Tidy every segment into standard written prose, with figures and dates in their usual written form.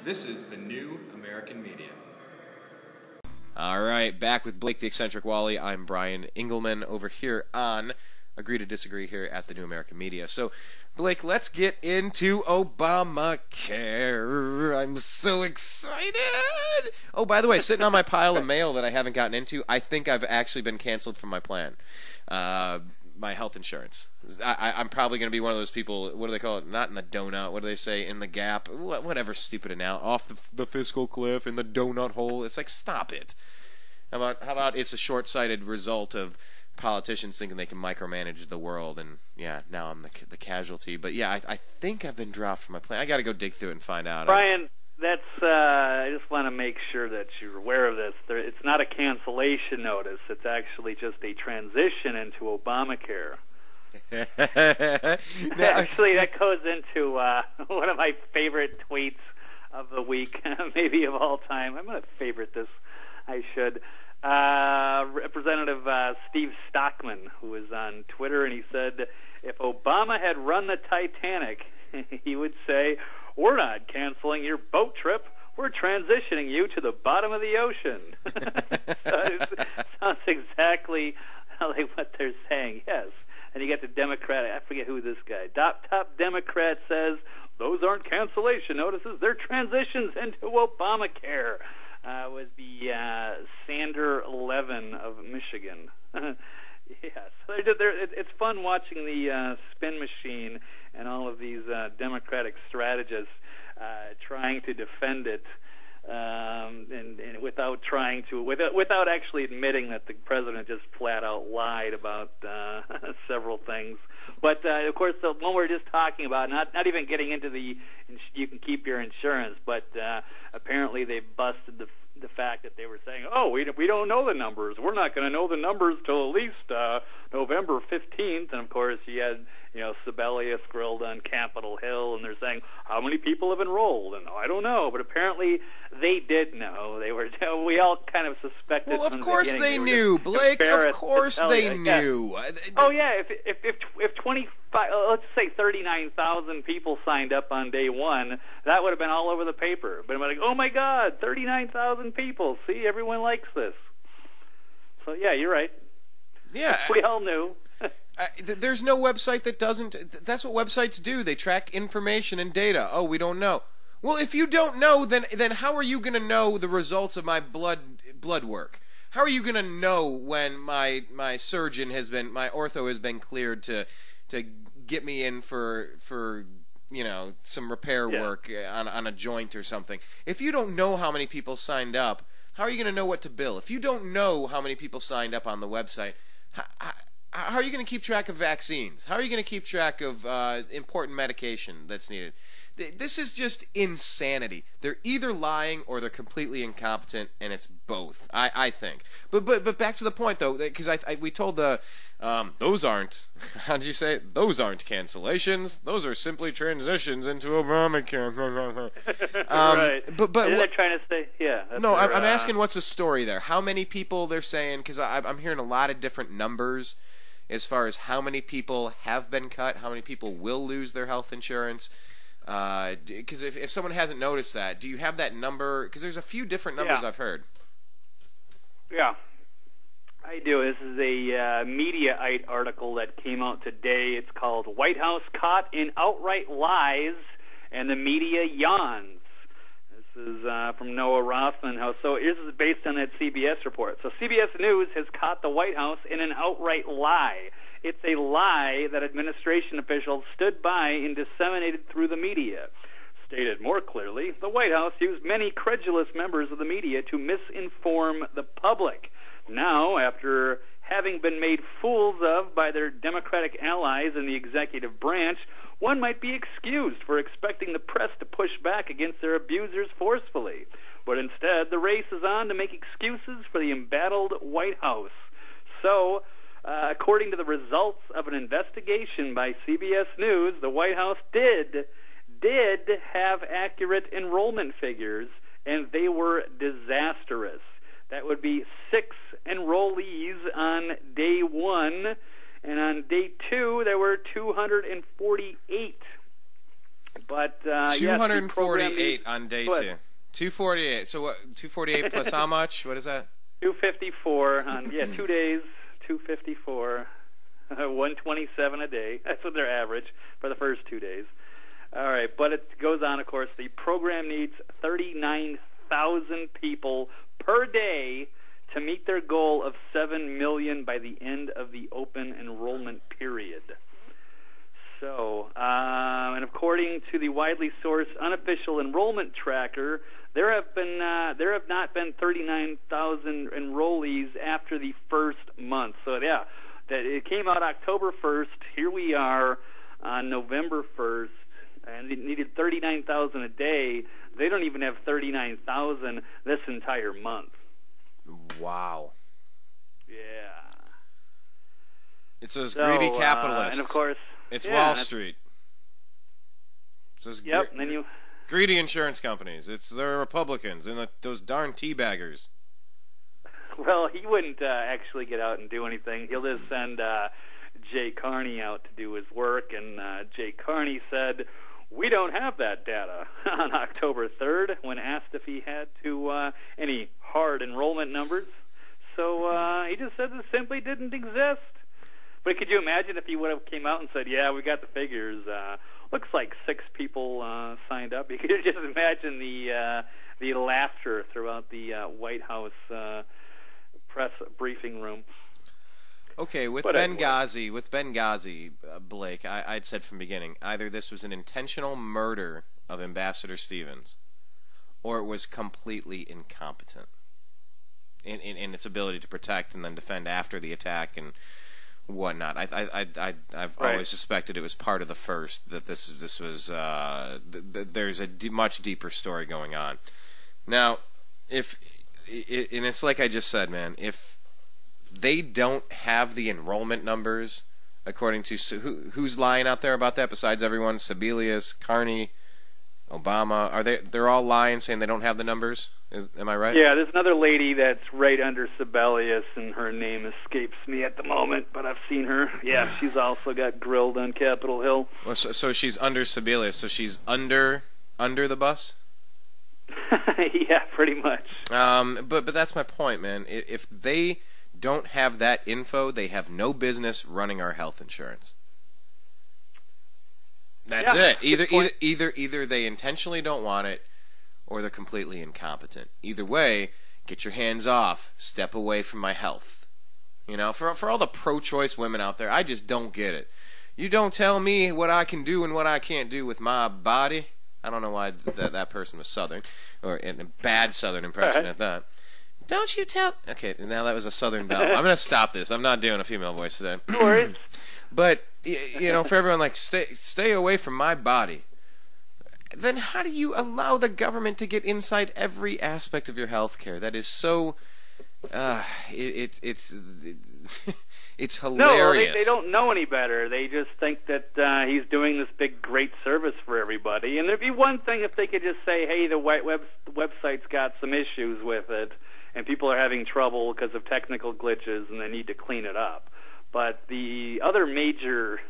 This is the new American media. All right, back with Blake the Eccentric Walley. I'm Brian Engelman over here on Agree to Disagree here at the New American Media. So, Blake, let's get into Obamacare. I'm so excited. Oh, by the way, sitting on my pile of mail that I haven't gotten into, I think I've actually been canceled from my plan. My health insurance. I'm probably going to be one of those people, what do they call it? Not in the donut. What do they say? In the gap? Whatever stupid now. Off the fiscal cliff, in the donut hole. It's like, stop it. How about it's a short-sighted result of politicians thinking they can micromanage the world, and yeah, now I'm the casualty. But yeah, I think I've been dropped from my plan. I got to go dig through it and find out. Brian, that's I just want to make sure that you're aware of this. It's not a cancellation notice. It's actually just a transition into Obamacare. Actually, that goes into one of my favorite tweets of the week, maybe of all time. I'm going to favorite this. I should. Representative Steve Stockman, who was on Twitter, and he said, if Obama had run the Titanic, he would say, we're not canceling your boat trip. We're transitioning you to the bottom of the ocean. So it sounds exactly like what they're saying, yes. And you get the Democrat, I forget who this guy, top Democrat says, those aren't cancellation notices, they're transitions into Obamacare. Was the Sander Levin of Michigan. Yes, it's fun watching the spin machine and all of these Democratic strategists trying to defend it, and without actually admitting that the president just flat out lied about several things. But of course, the one we're just talking about, not even getting into the you can keep your insurance, but apparently they busted the fact that they were saying, oh, we don't know the numbers. We're not going to know the numbers till at least November 15th. And of course, you had Sibelius grilled on Capitol Hill, and they're saying, how many people have enrolled? And I don't know, but apparently they did know. We all kind of suspected. Well, of course they knew, Blake. Of course they knew. Oh yeah, if 25, let's say 39,000 people signed up on day one, that would have been all over the paper. But I'm like, oh my God, 39,000 people. See, everyone likes this. So yeah, you're right. Yeah, we all knew. There's no website that doesn't. That's what websites do. They track information and data. Oh, we don't know. Well, if you don't know, then how are you going to know the results of my blood work? How are you going to know when my surgeon my ortho has been cleared to get me in for some repair work on a joint or something? If you don't know how many people signed up, how are you going to know what to bill? If you don't know how many people signed up on the website, how are you going to keep track of vaccines? How are you going to keep track of important medication that's needed? This is just insanity. They're either lying or they're completely incompetent, and it's both, I think. But back to the point, though, because we told those aren't, how did you say it? Those aren't cancellations. Those are simply transitions into Obamacare. Right. But they're trying to say, yeah. No, I'm asking what's the story there? How many people they're saying, because I'm hearing a lot of different numbers as far as how many people have been cut, how many people will lose their health insurance. Because if someone hasn't noticed that, do you have that number? Because there's a few different numbers I've heard. Yeah, I do. This is a Mediaite article that came out today. It's called White House Caught in Outright Lies and the Media Yawns. This is from Noah Rothman. So this is based on that CBS report. So CBS News has caught the White House in an outright lie. It's a lie that administration officials stood by and disseminated through the media. Stated more clearly, the White House used many credulous members of the media to misinform the public. Now, after having been made fools of by their Democratic allies in the executive branch, one might be excused for expecting the press to push back against their abusers forcefully. But instead, the race is on to make excuses for the embattled White House. So, according to the results of an investigation by CBS News, the White House did have accurate enrollment figures, and they were disastrous. That would be 6 enrollees on day one, and on day two there were 248. But 248 on day 2. 248. So what? 248 plus how much? What is that? 254 on 2 days. 254. 127 a day. That's what their average for the first 2 days. All right, but it goes on. Of course, the program needs 39,000 people per day to meet their goal of 7 million by the end of the open enrollment period. So, and according to the widely sourced unofficial enrollment tracker, there have not been 39,000 enrollees after the first month. So yeah, that it came out October 1st. Here we are on November 1st, and it needed 39,000 a day. They don't even have 39,000 this entire month. Wow. Yeah. It's those greedy capitalists. And of course, it's Wall Street. It's those and then greedy insurance companies. It's the Republicans and those darn teabaggers. Well, he wouldn't actually get out and do anything. He'll just send Jay Carney out to do his work, and Jay Carney said, "We don't have that data," on October 3rd when asked if he had any hard enrollment numbers. So he just said it simply didn't exist. But could you imagine if he would have came out and said, "Yeah, we got the figures. Looks like 6 people signed up." You could just imagine the laughter throughout the White House press briefing room. Okay, with Benghazi, Blake, I'd said from the beginning, either this was an intentional murder of Ambassador Stevens, or it was completely incompetent in its ability to protect and then defend after the attack and whatnot. I've always suspected it was part of the first, that this was there's a much deeper story going on. Now, and it's like I just said, man, if they don't have the enrollment numbers, according to who's lying out there about that besides everyone, Sebelius, Carney, Obama, they're all lying, saying they don't have the numbers? Am I right? Yeah, there's another lady that's right under Sebelius, and her name escapes me at the moment, but I've seen her. Yeah, she's also got grilled on Capitol Hill. Well, so she's under Sebelius, so she's under the bus? Yeah, pretty much. But that's my point, man. If they don't have that info, they have no business running our health insurance. That's it. Either they intentionally don't want it, or they're completely incompetent. Either way, get your hands off. Step away from my health. You know, for all the pro-choice women out there, I just don't get it. You don't tell me what I can do and what I can't do with my body. I don't know why that person was Southern, or in a bad Southern impression at that. Don't you tell... Okay, now that was a Southern belle. I'm going to stop this. I'm not doing a female voice today. No worries. But, you know, for everyone, like, stay away from my body. Then how do you allow the government to get inside every aspect of your health care? That is so... it's hilarious. No, they don't know any better. They just think that he's doing this big, great service for everybody. And there'd be one thing if they could just say, hey, the website's got some issues with it, and people are having trouble because of technical glitches, and they need to clean it up. But the other major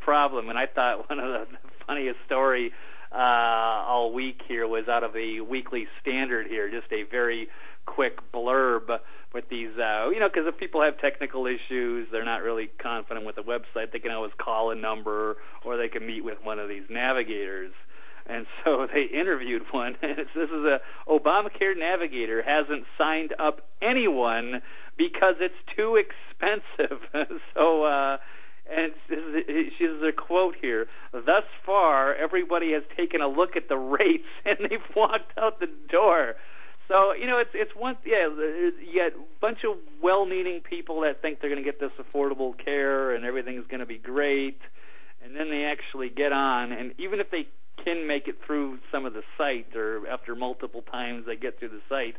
problem, and I thought one of the funniest story all week here was out of a Weekly Standard here, just a very quick blurb with these, because if people have technical issues, they're not really confident with the website, they can always call a number or they can meet with one of these navigators. And so they interviewed one, and this is a Obamacare navigator hasn't signed up anyone because it's too expensive. So, and she's a quote here, thus far, everybody has taken a look at the rates, and they've walked out the door. So, it's one, you get a bunch of well-meaning people that think they're going to get this affordable care and everything's going to be great, and then they actually get on, and even if they can make it through some of the site, or after multiple times they get through the site,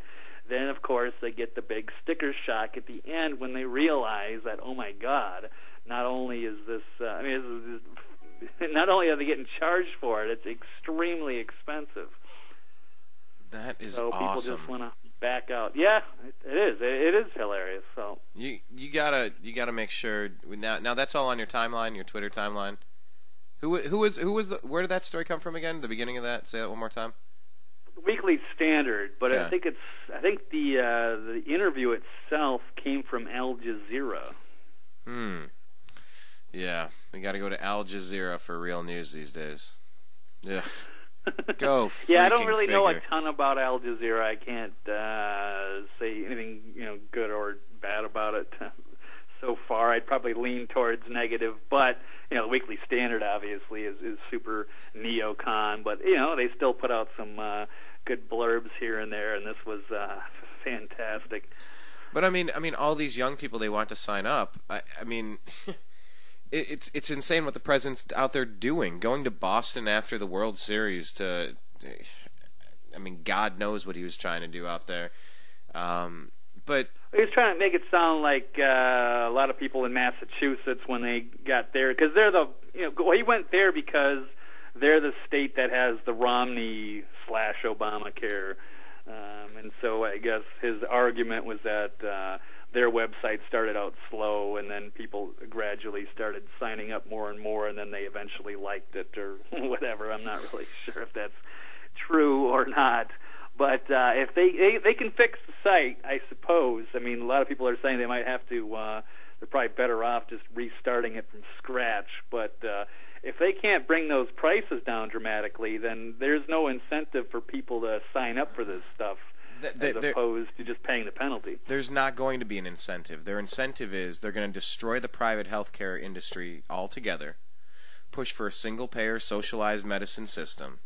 then, of course, they get the big sticker shock at the end when they realize that, oh, my God, not only is this, not only are they getting charged for it, it's extremely expensive. That is so awesome. So people just want to back out. Yeah, it is. It is hilarious. So you gotta make sure now that's all on your timeline, your Twitter timeline. Who was the? Where did that story come from again? The beginning of that. Say that one more time. Weekly Standard, but Yeah. I think the interview itself came from Al Jazeera. Yeah, we got to go to Al Jazeera for real news these days. Yeah. Go. Yeah, I don't really figure. know a ton about Al Jazeera. I can't say anything good or bad about it so far. I'd probably lean towards negative, but the Weekly Standard obviously is super neocon, but they still put out some good blurbs here and there, and this was fantastic. But I mean, all these young people, they want to sign up. I mean, it's insane what the president's out there doing. Going to Boston after the World Series I mean, God knows what he was trying to do out there. But he was trying to make it sound like a lot of people in Massachusetts when they got there, because they're he went there because they're the state that has the Romney/Obamacare. And so I guess his argument was that their website started out slow, and then people gradually started signing up more and more, and then they eventually liked it or whatever. I'm not really sure if that's true or not. But if they can fix the site, I suppose. I mean, a lot of people are saying they might have to. They're probably better off just restarting it from scratch. But if they can't bring those prices down dramatically, then there's no incentive for people to sign up for this stuff, as opposed to just paying the penalty. There's not going to be an incentive. Their incentive is they're going to destroy the private healthcare industry altogether, push for a single-payer socialized medicine system.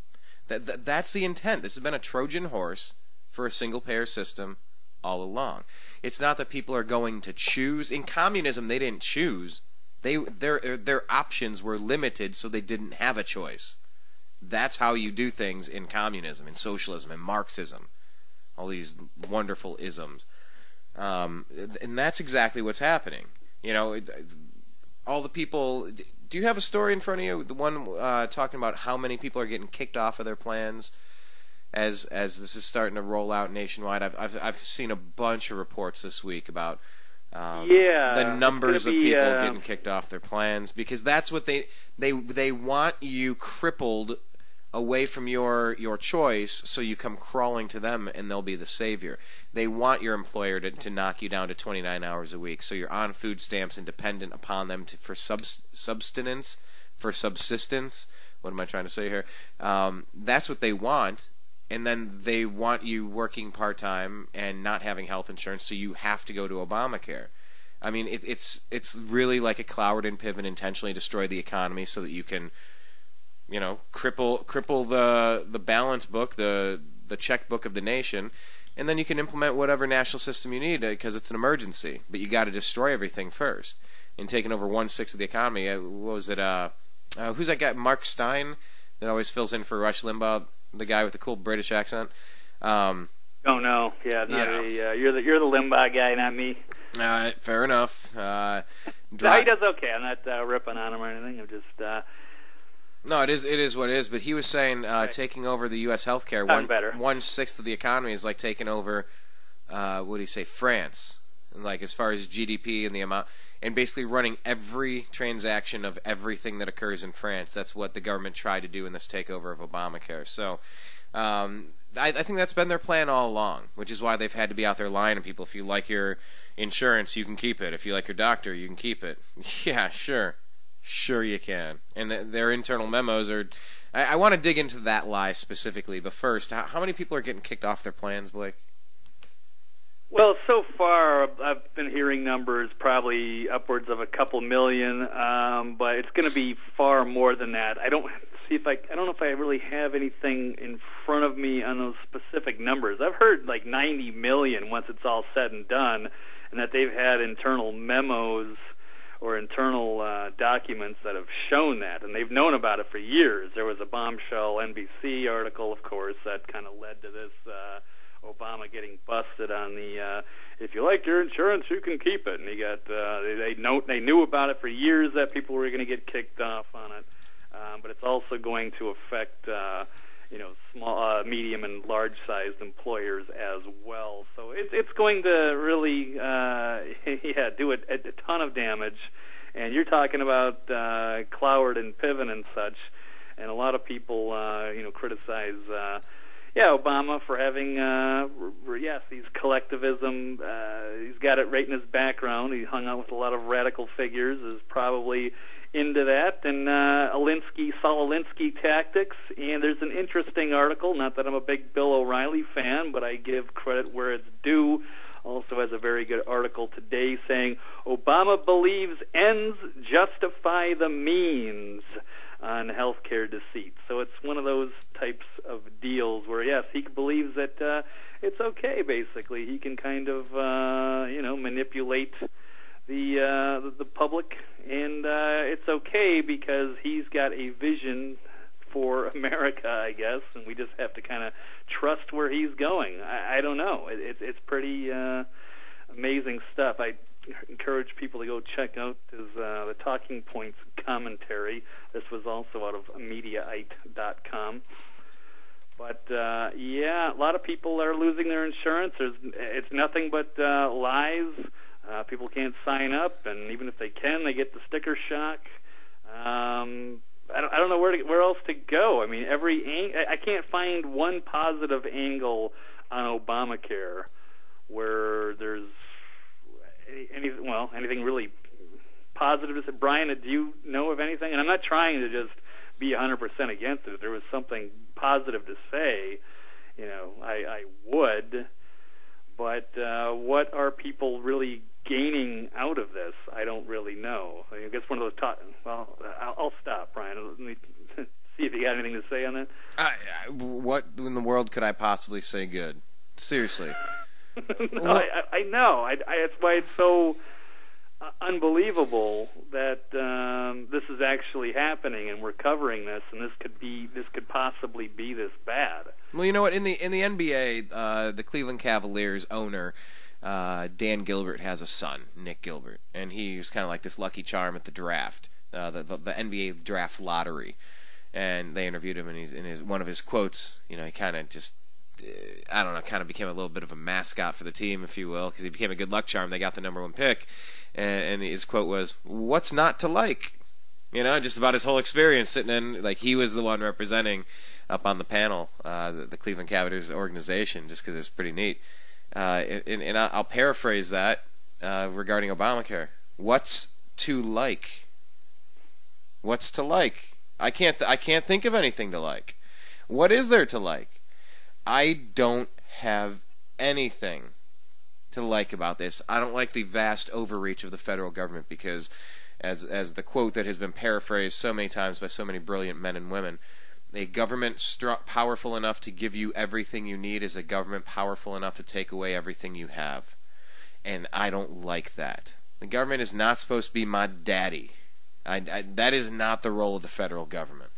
That's the intent. This has been a Trojan horse for a single-payer system all along. It's not that people are going to choose. In communism, they didn't choose. Their options were limited, so they didn't have a choice. That's how you do things in communism, in socialism, in Marxism. All these wonderful isms. And that's exactly what's happening. All the people... Do you have a story in front of you? The one talking about how many people are getting kicked off of their plans as this is starting to roll out nationwide. I've seen a bunch of reports this week about the numbers of people getting kicked off their plans, because that's what they want you crippled away from your choice, so you come crawling to them and they'll be the savior. They want your employer to knock you down to 29 hours a week, so you're on food stamps and dependent upon them for subsistence. What am I trying to say here? That's what they want, and then they want you working part-time and not having health insurance, so you have to go to Obamacare. I mean, it's really like a Cloward and Piven intentionally destroy the economy so that you can cripple the balance book, the checkbook of the nation, and then you can implement whatever national system you need because it's an emergency. But you got to destroy everything first. And taking over 1/6 of the economy, what was it? Who's that guy? Mark Stein that always fills in for Rush Limbaugh, the guy with the cool British accent. Oh no, you're the Limbaugh guy, not me. Fair enough. No, he does okay. I'm not ripping on him or anything. I'm just. No, it is what it is. But he was saying taking over the U.S. healthcare, 1/6 of the economy is like taking over, what do you say, France, like as far as GDP and the amount, and basically running every transaction of everything that occurs in France. That's what the government tried to do in this takeover of Obamacare. So, I think that's been their plan all along, which is why they've had to be out there lying to people. If you like your insurance, you can keep it. If you like your doctor, you can keep it. Yeah, sure. Sure you can. And their internal memos are... I want to dig into that lie specifically, but first, how many people are getting kicked off their plans, Blake? Well, so far, I've been hearing numbers probably upwards of a couple million, but it's going to be far more than that. I don't know if I really have anything in front of me on those specific numbers. I've heard like 90 million once it's all said and done, and that they've had internal memos or internal documents that have shown that, and they've known about it for years. There was a bombshell NBC article, of course, that kind of led to this Obama getting busted on the if you like your insurance, you can keep it. And he got they knew about it for years that people were going to get kicked off on it, but it's also going to affect small, medium, and large-sized employers as well. So it's going to really do a ton of damage. And you're talking about Cloward and Piven and such, and a lot of people, criticize, Obama for having, these collectivism. He's got it right in his background. He hung out with a lot of radical figures, is probably into that, and Saul Alinsky tactics. And there's an interesting article, not that I'm a big Bill O'Reilly fan, but I give credit where it's due. Also has a very good article today saying Obama believes ends justify the means on healthcare deceit. So it's one of those types of deals where, yes, he believes that it's okay, basically. He can kind of, manipulate the public, and it's okay because he's got a vision for America, I guess, and we just have to kind of trust where he's going. I don't know. It's pretty amazing stuff. I encourage people to go check out his the Talking Points commentary. This was also out of Mediaite.com. But, a lot of people are losing their insurance. It's nothing but lies. People can't sign up, and even if they can, they get the sticker shock. I don't know where else to go. I mean, I can't find one positive angle on Obamacare where there's anything really positive. Brian, do you know of anything? And I'm not trying to just be 100% against it. If there was something positive to say, I would. But what are people really gaining out of this? I don't really know. I guess one of those I'll stop, Brian. Let me see if you got anything to say on that. What in the world could I possibly say good? Seriously. No, I know. That's why it's so unbelievable that this is actually happening, and we're covering this, and this could possibly be this bad. Well, you know what? In the NBA, the Cleveland Cavaliers owner, Dan Gilbert, has a son, Nick Gilbert, and he's kind of like this lucky charm at the draft, the NBA draft lottery. And they interviewed him, and in one of his quotes, he kind of just, kind of became a little bit of a mascot for the team, if you will, because he became a good luck charm. They got the #1 pick, and his quote was, "What's not to like?" Just about his whole experience sitting in, like, he was the one representing up on the panel, the Cleveland Cavaliers organization, just because it was pretty neat. And I'll paraphrase that regarding Obamacare. What's to like? What's to like? I can't think of anything to like. What is there to like? I don't have anything to like about this. I don't like the vast overreach of the federal government because, as the quote that has been paraphrased so many times by so many brilliant men and women, a government powerful enough to give you everything you need is a government powerful enough to take away everything you have. And I don't like that. The government is not supposed to be my daddy. That is not the role of the federal government.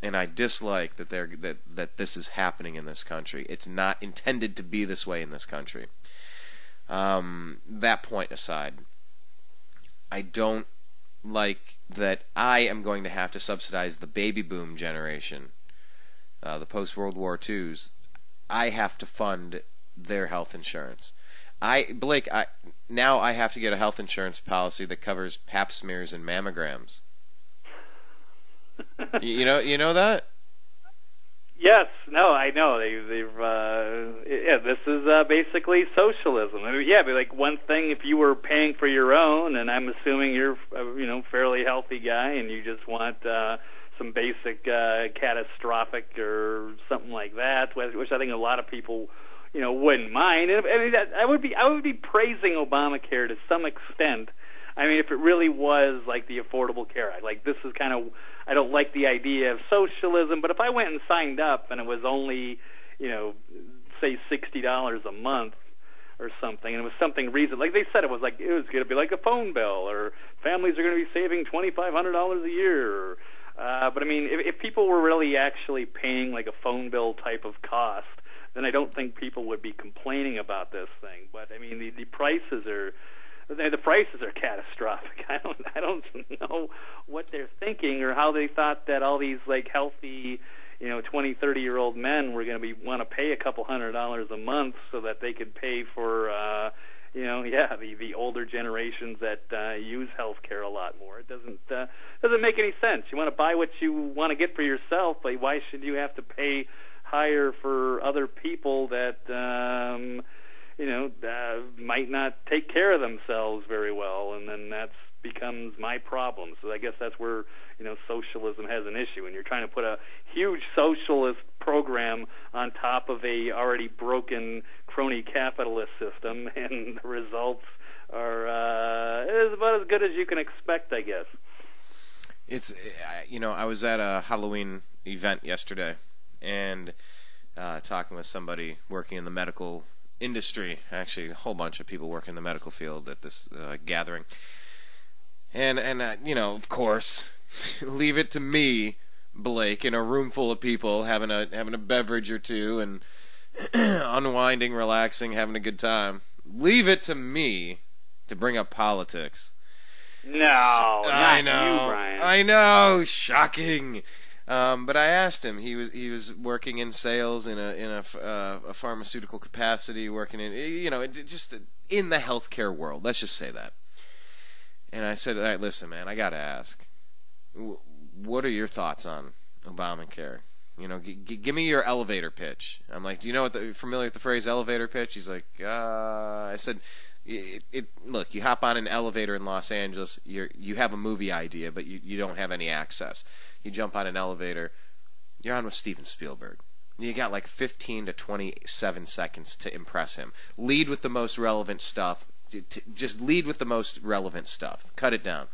And I dislike that this is happening in this country. It's not intended to be this way in this country. That point aside, I don't like that I am going to have to subsidize the baby boom generation, the post-World War IIs. I have to fund their health insurance. Blake, now I have to get a health insurance policy that covers pap smears and mammograms. You know that? Yes, no, I know. This is basically socialism. I mean, but like one thing, if you were paying for your own, and I'm assuming you're a fairly healthy guy, and you just want some basic catastrophic or something like that, which I think a lot of people wouldn't mind. And I mean, I would be praising Obamacare to some extent. I mean, if it really was like the Affordable Care Act, like this is kind of, I don't like the idea of socialism, but if I went and signed up and it was only, say $60 a month or something, and it was something reasonable, like they said, it was going to be like a phone bill, or families are going to be saving $2,500 a year. But I mean, if people were really actually paying like a phone bill type of cost, then I don't think people would be complaining about this thing. But I mean, the prices are catastrophic. I don't know what they're thinking or how they thought that all these like healthy, 20, 30-year-old men were going to want to pay a couple $100 a month so that they could pay for, the older generations that use healthcare a lot more. It doesn't make any sense. You want to buy what you want to get for yourself, but why should you have to pay higher for other people that might not take care of themselves very well, and then that becomes my problem. So I guess that's where socialism has an issue, and you're trying to put a huge socialist program on top of a already broken crony capitalist system, and the results are is about as good as you can expect, I guess. It's I was at a Halloween event yesterday, and talking with somebody working in the medical industry, actually a whole bunch of people working in the medical field at this gathering, and of course, leave it to me, Blake, in a room full of people having a beverage or two and unwinding, relaxing, having a good time. Leave it to me to bring up politics. No, I know, not you, Brian. I know, shocking. But I asked him. He was working in sales in a pharmaceutical capacity, working in just in the healthcare world. Let's just say that. And I said, all right, listen, man, I gotta ask. What are your thoughts on Obamacare? Give me your elevator pitch. I'm like, do you know familiar with the phrase elevator pitch? He's like, I said, look, you hop on an elevator in Los Angeles, you have a movie idea, but you don't have any access. You jump on an elevator, you're on with Steven Spielberg. You got like 15 to 27 seconds to impress him. Lead with the most relevant stuff. Just lead with the most relevant stuff. Cut it down.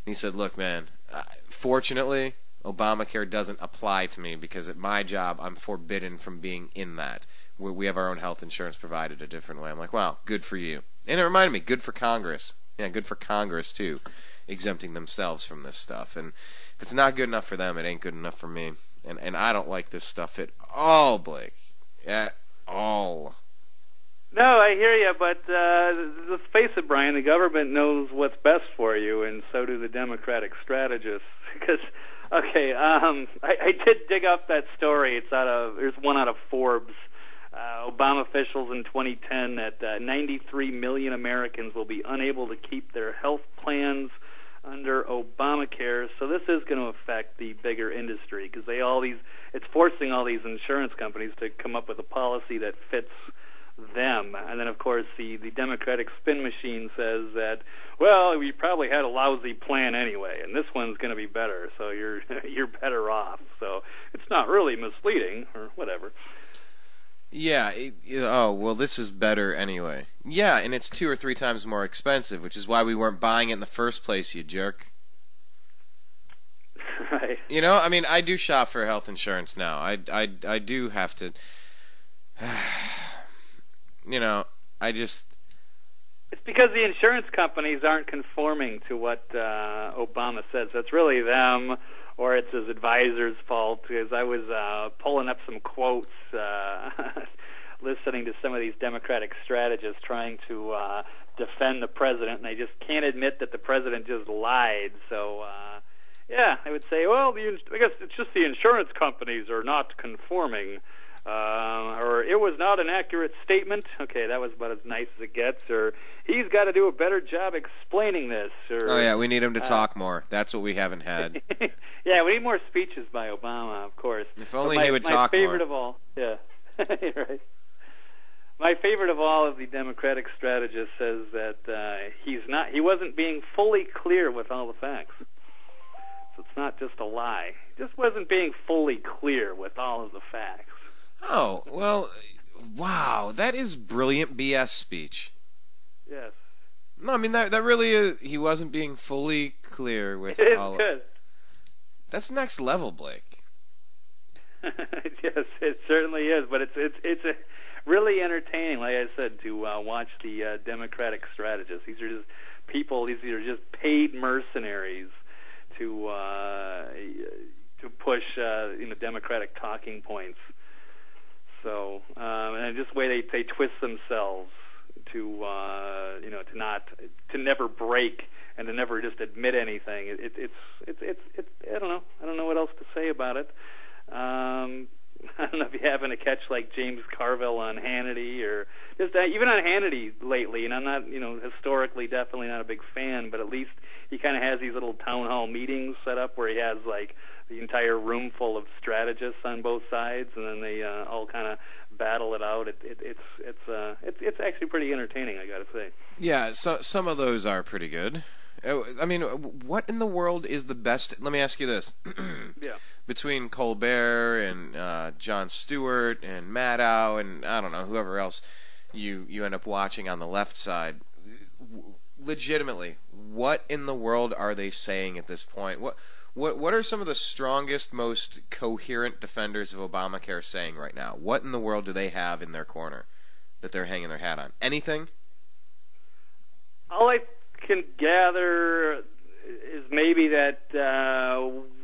And he said, look, man, fortunately, Obamacare doesn't apply to me because at my job, I'm forbidden from being in that. We have our own health insurance provided a different way. I'm like, wow, good for you. And it reminded me, good for Congress. Yeah, good for Congress, too, exempting themselves from this stuff. And if it's not good enough for them, it ain't good enough for me. And I don't like this stuff at all, Blake. At all. No, I hear you, but let's face it, Brian, the government knows what's best for you, and so do the Democratic strategists. Because, okay, I did dig up that story. There's one out of Forbes. Obama officials in 2010 that 93 million Americans will be unable to keep their health plans under Obamacare. So this is going to affect the bigger industry because it's forcing all these insurance companies to come up with a policy that fits them. And then, of course, the Democratic spin machine says that, well, we probably had a lousy plan anyway, and this one's going to be better, so you're better off. So it's not really misleading or whatever. Yeah. Well, this is better anyway. Yeah, and it's 2 or 3 times more expensive, which is why we weren't buying it in the first place, you jerk. Right. I mean, I do shop for health insurance now. I do have to. It's because the insurance companies aren't conforming to what Obama says. So it's really them, or it's his advisor's fault. Because I was pulling up some quotes, listening to some of these Democratic strategists trying to defend the president, and they just can't admit that the president just lied. So, yeah, I would say, well, I guess it's just the insurance companies are not conforming. Or it was not an accurate statement. Okay, that was about as nice as it gets. Or he's got to do a better job explaining this. Or, oh yeah, we need him to talk more. That's what we haven't had. Yeah, we need more speeches by Obama, of course. If only he would talk more. My favorite of all, yeah, right. My favorite of all of the Democratic strategist says that he wasn't being fully clear with all the facts. So it's not just a lie. He just wasn't being fully clear with all of the facts. Oh, well, wow, that is brilliant BS speech. Yes. No, I mean, that really is, he wasn't being fully clear with all of it. It is good. That's next level, Blake. Yes, it certainly is, but it's really entertaining, like I said, to watch the Democratic strategists. These are just people, these are just paid mercenaries to push Democratic talking points. So, and just the way they twist themselves to never break and to never just admit anything. It's I don't know what else to say about it. I don't know if you happen to catch like James Carville on Hannity or just even on Hannity lately, and I'm not, historically definitely not a big fan, but at least he kind of has these little town hall meetings set up where he has like the entire room full of strategists on both sides, and then they all kind of battle it out. It's actually pretty entertaining, I got to say. Yeah, so some of those are pretty good. I mean, what in the world is the best? Let me ask you this. Yeah. Between Colbert and Jon Stewart and Maddow and I don't know, whoever else you end up watching on the left side, legitimately, what in the world are they saying at this point? What are some of the strongest, most coherent defenders of Obamacare saying right now? What in the world do they have in their corner that they're hanging their hat on? Anything? All I can gather is maybe that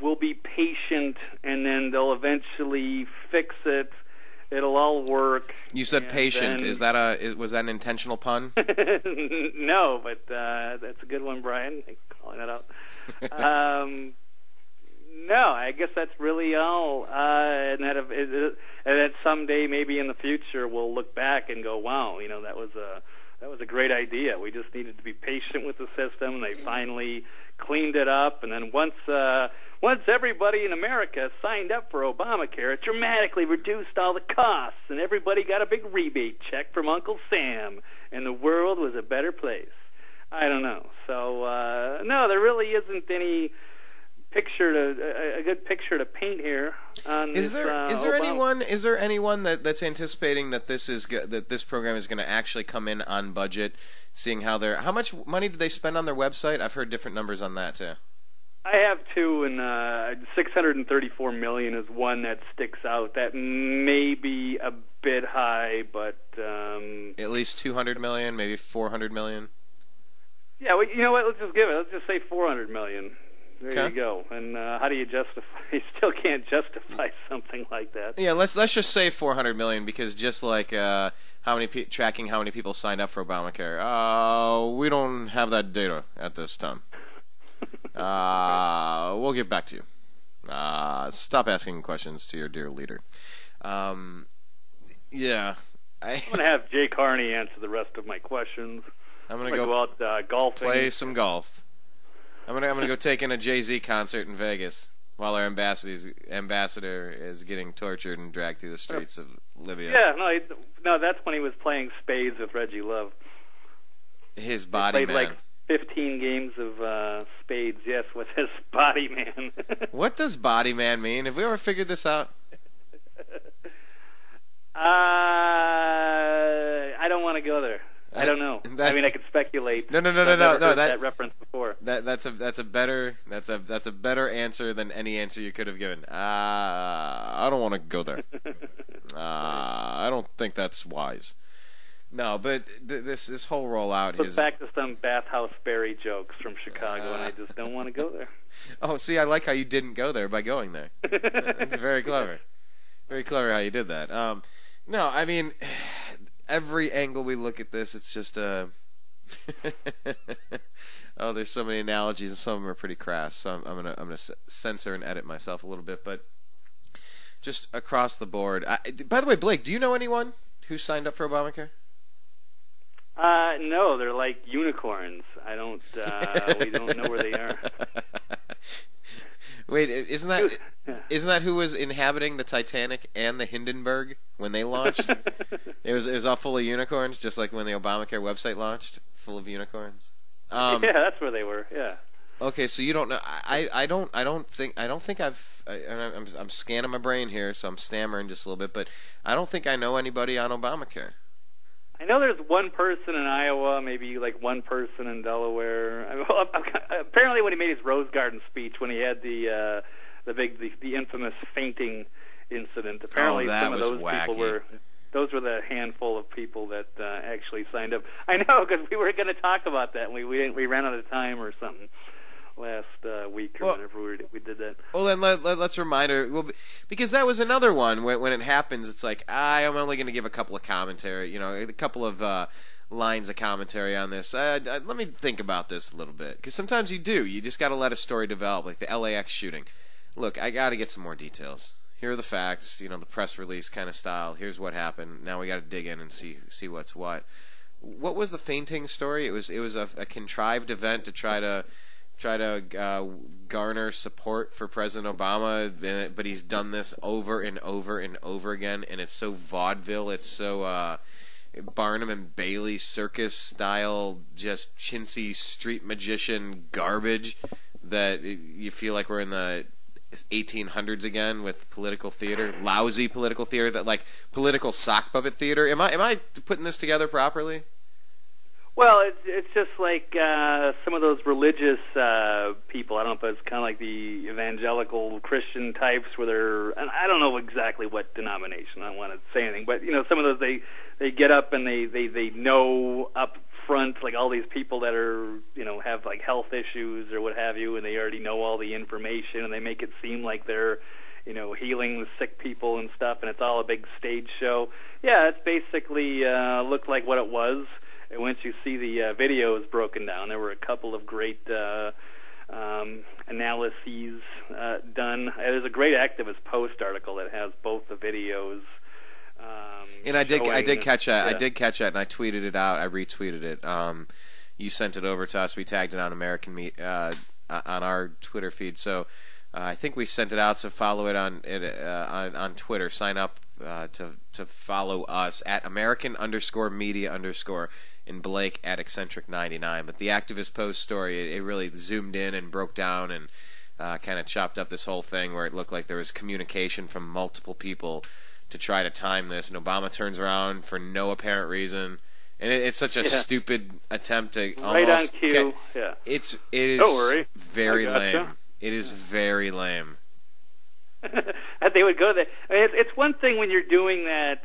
we'll be patient and then they'll eventually fix it. It'll all work. You said patient. Was that an intentional pun? No, but that's a good one, Brian. Thanks for calling it out. No, I guess that's really all. And that someday, maybe in the future, we'll look back and go, "Wow, that was a great idea. We just needed to be patient with the system. They finally cleaned it up, and then once everybody in America signed up for Obamacare, it dramatically reduced all the costs, and everybody got a big rebate check from Uncle Sam, and the world was a better place." I don't know. So no, there really isn't any a good picture to paint here. Is there anyone that's anticipating that this program is going to actually come in on budget? Seeing how much money did they spend on their website? I've heard different numbers on that too. I have two, and $634 million is one that sticks out. That may be a bit high, but at least $200 million, maybe $400 million. Yeah, well, you know what? Let's just give it. Let's just say $400 million. There you go. And how do you justify? You still can't justify something like that. Yeah, let's just say $400 million, because just like tracking how many people signed up for Obamacare, we don't have that data at this time. We'll get back to you. Stop asking questions to your dear leader. Yeah, I'm gonna have Jay Carney answer the rest of my questions. I'm gonna go out golfing. Play some golf. I'm gonna go take in a Jay-Z concert in Vegas while our ambassador is getting tortured and dragged through the streets of Libya. Yeah, no, that's when he was playing spades with Reggie Love. His body man. Like 15 games of spades. Yes, with his body man. What does body man mean? Have we ever figured this out? I don't want to go there. I don't know. I mean, I could speculate. No. That reference before. That's a better answer than any answer you could have given. I don't want to go there. I don't think that's wise. No, but this whole rollout goes back to some bathhouse Barry jokes from Chicago, and I just don't want to go there. Oh, see, I like how you didn't go there by going there. It's very clever. Very clever how you did that. No, I mean, every angle we look at this, it's just oh, there's so many analogies, and some of them are pretty crass. So I'm gonna censor and edit myself a little bit, but just across the board. By the way, Blake, do you know anyone who signed up for Obamacare? No, they're like unicorns. I don't. We don't know where they are. Wait, isn't that who was inhabiting the Titanic and the Hindenburg when they launched? It was all full of unicorns, just like when the Obamacare website launched, full of unicorns. Yeah, that's where they were. Yeah. Okay, so you don't know. I don't think I've. I'm scanning my brain here, so I'm stammering just a little bit, but I don't think I know anybody on Obamacare. I know there's one person in Iowa, maybe like one person in Delaware. Apparently, when he made his Rose Garden speech, when he had the infamous fainting incident, apparently some of those wacky. People were. Those were the handful of people that actually signed up. I know, because we were going to talk about that, and we ran out of time or something last week or whenever we did that. Well, then let's remind her. Well, because that was another one. When it happens, it's like, I'm only going to give a couple of commentary, a couple of lines of commentary on this. Let me think about this a little bit. Because sometimes you do. You just got to let a story develop, like the LAX shooting. Look, I got to get some more details. here are the facts, the press release kind of style. Here's what happened. Now we got to dig in and see what's what. What was the fainting story? It was a contrived event to try to garner support for President Obama, but he's done this over and over and over again, and it's so vaudeville, it's so Barnum and Bailey circus style, just chintzy street magician garbage that you feel like we're in the 1800s again with political theater, lousy political theater, that like political sock puppet theater. Am I putting this together properly? Well, it's just like some of those religious people. I don't know if it's kind of like the evangelical Christian types where they're, and I don't know exactly what denomination. I don't want to say anything, but some of those they get up and they know up front, like all these people that are have like health issues or what have you, and they already know all the information, and they make it seem like they're healing the sick people and stuff, and it's all a big stage show. Yeah, it's basically looked like what it was. And once you see the videos broken down, there were a couple of great analyses done. There's a great Activist Post article that has both the videos. And I did catch that. Yeah. I did catch that, and I tweeted it out. I retweeted it. You sent it over to us. We tagged it on on our Twitter feed. So I think we sent it out. So follow it on Twitter. Sign up to follow us at American_media_ and Blake at Eccentric99. But the Activist Post story, it really zoomed in and broke down and kind of chopped up this whole thing where it looked like there was communication from multiple people to try to time this, and Obama turns around for no apparent reason. And it's such a stupid attempt to right almost on cue. Yeah. It is Don't worry. very I gotcha. lame. It is very lame. That they would go there. I mean, it's one thing when you're doing that,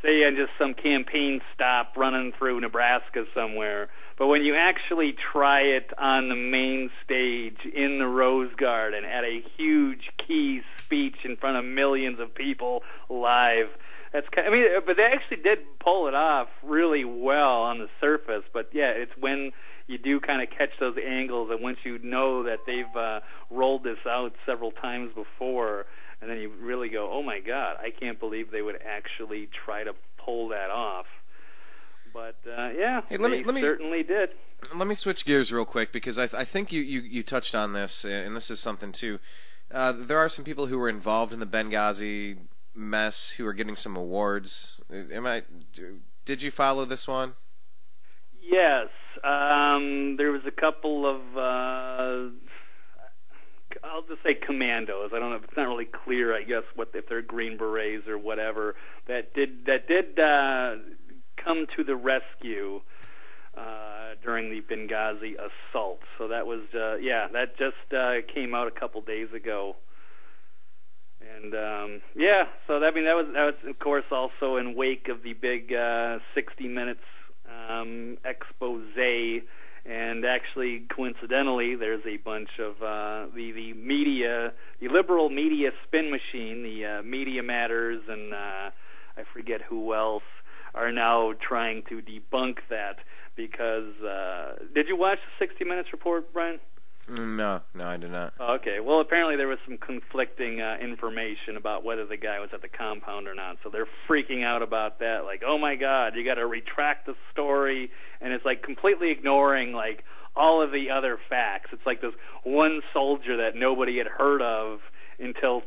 say, on just some campaign stop running through Nebraska somewhere, but when you actually try it on the main stage in the Rose Garden at a huge key speech in front of millions of people live, that's kind of, but they actually did pull it off really well on the surface. But yeah, it's when you do kind of catch those angles, and once you know that they've rolled this out several times before, and then you really go, oh my God, I can't believe they would actually try to pull that off. But yeah, hey, they certainly did. Let me switch gears real quick, because I think you touched on this, and this is something too. There are some people who were involved in the Benghazi mess who are getting some awards. Did you follow this one? Yes. There was a couple of I'll just say commandos. I don't know if it's not really clear, I guess, if they're Green Berets or whatever, that did come to the rescue during the Benghazi assault. So that was that just came out a couple days ago. And so that was of course also in wake of the big 60 Minutes expose. And actually, coincidentally, there's a bunch of the media, the liberal media spin machine, the Media Matters, and I forget who else, are now trying to debunk that because did you watch the 60 Minutes report, Brian? No, I did not. Okay, well, apparently there was some conflicting information about whether the guy was at the compound or not, so they're freaking out about that, like, oh my God, you got to retract the story, and it's like completely ignoring like all of the other facts. It's like this one soldier that nobody had heard of until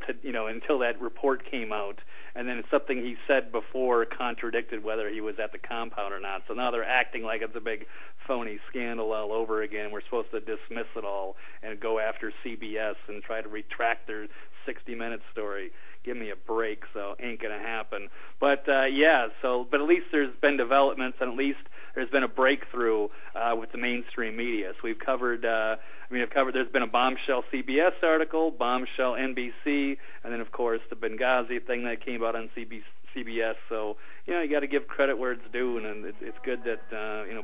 that report came out, and then something he said before contradicted whether he was at the compound or not. So now they're acting like it's a big phony scandal all over again. We're supposed to dismiss it all and go after CBS and try to retract their 60 Minutes story. Give me a break, so ain't going to happen. But, but at least there's been developments, and at least there's been a breakthrough with the mainstream media. So we've covered, there's been a bombshell CBS article, bombshell NBC, and then, of course, the Benghazi thing that came out on CBS. So, you got to give credit where it's due, and it's good that,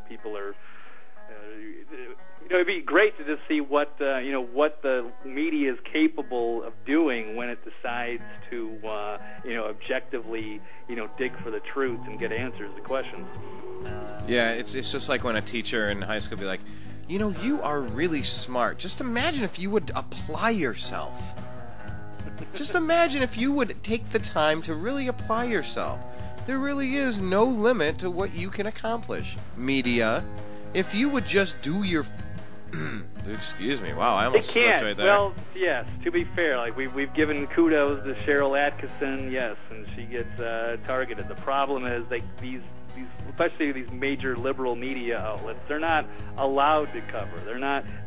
people are... it'd be great to just see what the media is capable of doing when it decides to objectively dig for the truth and get answers to questions. Yeah, it's just like when a teacher in high school would be like, you are really smart. Just imagine if you would apply yourself. Just imagine if you would take the time to really apply yourself. There really is no limit to what you can accomplish. Media, if you would just do your... Excuse me, wow, I almost slipped right there. Well, yes, to be fair, like we've given kudos to Cheryl Atkinson, yes, and she gets targeted. The problem is these especially these major liberal media outlets, they're not allowed to cover.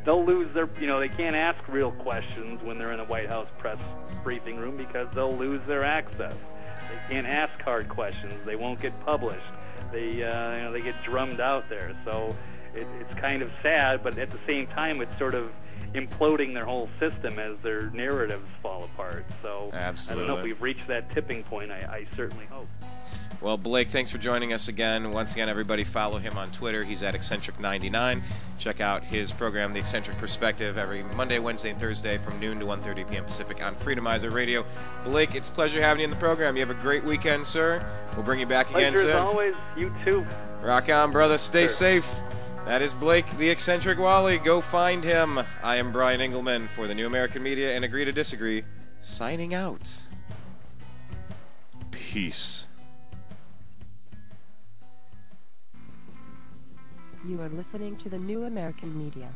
They'll lose their, they can't ask real questions when they're in a White House press briefing room because they'll lose their access. They can't ask hard questions. They won't get published. They get drummed out there. So it's kind of sad, but at the same time, it's sort of imploding their whole system as their narratives fall apart. So absolutely. I don't know if we've reached that tipping point. I certainly hope. Well, Blake, thanks for joining us again. Once again, everybody follow him on Twitter. He's at Eccentric99. Check out his program, The Eccentric Perspective, every Monday, Wednesday, and Thursday from noon to 1:30 p.m. Pacific on Freedomizer Radio. Blake, it's a pleasure having you in the program. You have a great weekend, sir. We'll bring you back again soon. Pleasure as always. You too. Rock on, brother. Stay safe. That is Blake, the Eccentric Walley. Go find him. I am Brian Engelman for the New American Media and Agree to Disagree. Signing out. Peace. You are listening to the New American Media.